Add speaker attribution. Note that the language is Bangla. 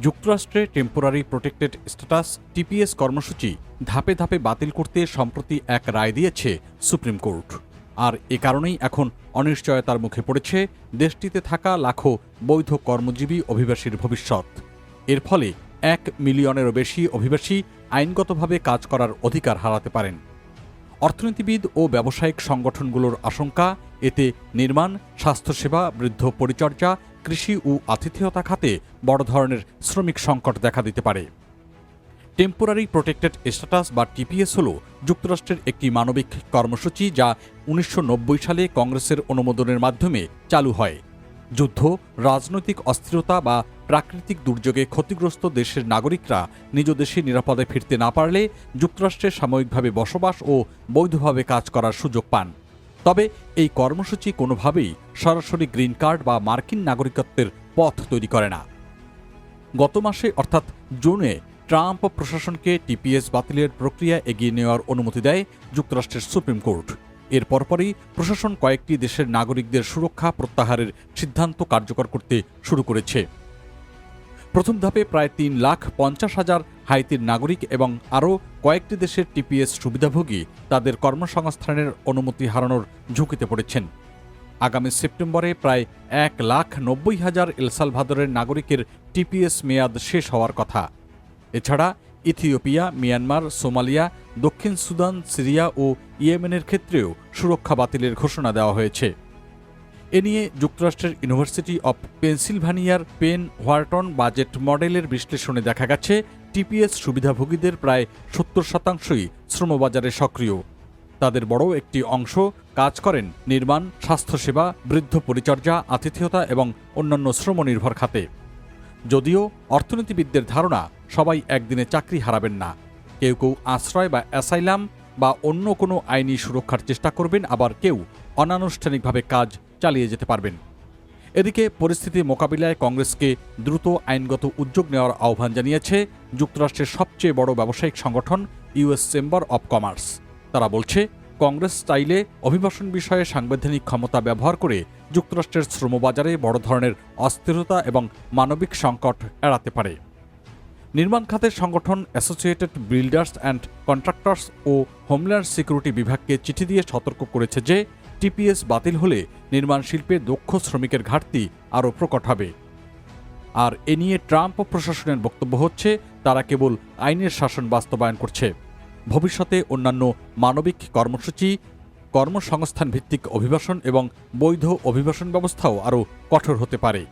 Speaker 1: যুক্তরাষ্ট্রে টেম্পোরারি প্রোটেক্টেড স্ট্যাটাস টিপিএস কর্মসূচি ধাপে ধাপে বাতিল করতে সম্প্রতি এক রায় দিয়েছে সুপ্রিম কোর্ট। আর এ কারণেই এখন অনিশ্চয়তার মুখে পড়েছে দেশটিতে থাকা লাখো বৈধ কর্মজীবী অভিবাসীর ভবিষ্যৎ। এর ফলে 1 মিলিয়নেরও বেশি অভিবাসী আইনগতভাবে কাজ করার অধিকার হারাতে পারেন। অর্থনীতিবিদ ও ব্যবসায়িক সংগঠনগুলোর আশঙ্কা, এতে নির্মাণ, স্বাস্থ্যসেবা, বৃদ্ধ পরিচর্যা, কৃষি ও আতিথেয়তা খাতে বড় ধরনের শ্রমিক সংকট দেখা দিতে পারে। টেম্পোরারি প্রোটেক্টেড স্ট্যাটাস বা টিপিএস হল যুক্তরাষ্ট্রের একটি মানবিক কর্মসূচি যা 1990 সালে কংগ্রেসের অনুমোদনের মাধ্যমে চালু হয়। যুদ্ধ, রাজনৈতিক অস্থিরতা বা প্রাকৃতিক দুর্যোগে ক্ষতিগ্রস্ত দেশের নাগরিকরা নিজ দেশে নিরাপদে ফিরতে না পারলে যুক্তরাষ্ট্রে সাময়িকভাবে বসবাস ও বৈধভাবে কাজ করার সুযোগ পান। তবে এই কর্মসূচি কোনোভাবেই সরাসরি গ্রিন কার্ড বা মার্কিন নাগরিকত্বের পথ তৈরি করে না। গত মাসে অর্থাৎ জুনে ট্রাম্প প্রশাসনকে টিপিএস বাতিলের প্রক্রিয়া এগিয়ে নেওয়ার অনুমতি দেয় যুক্তরাষ্ট্রের সুপ্রিম কোর্ট। এর পরপরই প্রশাসন কয়েকটি দেশের নাগরিকদের সুরক্ষা প্রত্যাহারের সিদ্ধান্ত কার্যকর করতে শুরু করেছে। প্রথম ধাপে প্রায় 3,50,000 হাইতির নাগরিক এবং আরও কয়েকটি দেশের টিপিএস সুবিধাভোগী তাদের কর্মসংস্থানের অনুমতি হারানোর ঝুঁকিতে পড়েছেন। আগামী সেপ্টেম্বরে প্রায় 1,90,000 এল সালভাদরের নাগরিকের টিপিএস মেয়াদ শেষ হওয়ার কথা। এছাড়া ইথিওপিয়া, মিয়ানমার, সোমালিয়া, দক্ষিণ সুদান, সিরিয়া ও ইয়েমেনের ক্ষেত্রেও সুরক্ষা বাতিলের ঘোষণা দেওয়া হয়েছে। এ নিয়ে যুক্তরাষ্ট্রের ইউনিভার্সিটি অব পেনসিলভানিয়ার পেন হোয়ার্টন বাজেট মডেলের বিশ্লেষণে দেখা গেছে টিপিএস সুবিধাভোগীদের প্রায় 70%ই শ্রমবাজারে সক্রিয়। তাদের বড় একটি অংশ কাজ করেন নির্মাণ, স্বাস্থ্যসেবা, বৃদ্ধ পরিচর্যা, আতিথেয়তা এবং অন্যান্য শ্রমনির্ভর খাতে। যদিও অর্থনীতিবিদদের ধারণা সবাই একদিনে চাকরি হারাবেন না। কেউ কেউ আশ্রয় বা অ্যাসাইলাম বা অন্য কোনো আইনি সুরক্ষার চেষ্টা করবেন, আবার কেউ অনানুষ্ঠানিকভাবে কাজ চালিয়ে যেতে পারবেন। এদিকে পরিস্থিতি মোকাবিলায় কংগ্রেসকে দ্রুত আইনগত উদ্যোগ নেওয়ার আহ্বান জানিয়েছে যুক্তরাষ্ট্রের সবচেয়ে বড় ব্যবসায়িক সংগঠন ইউএস চেম্বার অব কমার্স। তারা বলছে, কংগ্রেস চাইলে অভিবাসন বিষয়ে সাংবিধানিক ক্ষমতা ব্যবহার করে যুক্তরাষ্ট্রের শ্রমবাজারে বড় ধরনের অস্থিরতা এবং মানবিক সংকট এড়াতে পারে। নির্মাণ খাতের সংগঠন অ্যাসোসিয়েটেড বিল্ডার্স অ্যান্ড কন্ট্রাক্টরস ও হোমল্যান্ড সিকিউরিটি বিভাগকে চিঠি দিয়ে সতর্ক করেছে যে টিপিএস বাতিল হলে নির্মাণ শিল্পে দক্ষ শ্রমিকের ঘাটতি আরও প্রকট হবে। আর এ নিয়ে ট্রাম্প প্রশাসনের বক্তব্য হচ্ছে, তারা কেবল আইনের শাসন বাস্তবায়ন করছে। ভবিষ্যতে অন্যান্য মানবিক কর্মসূচি, কর্মসংস্থান ভিত্তিক অভিবাসন এবং বৈধ অভিবাসন ব্যবস্থাও আরও কঠোর হতে পারে।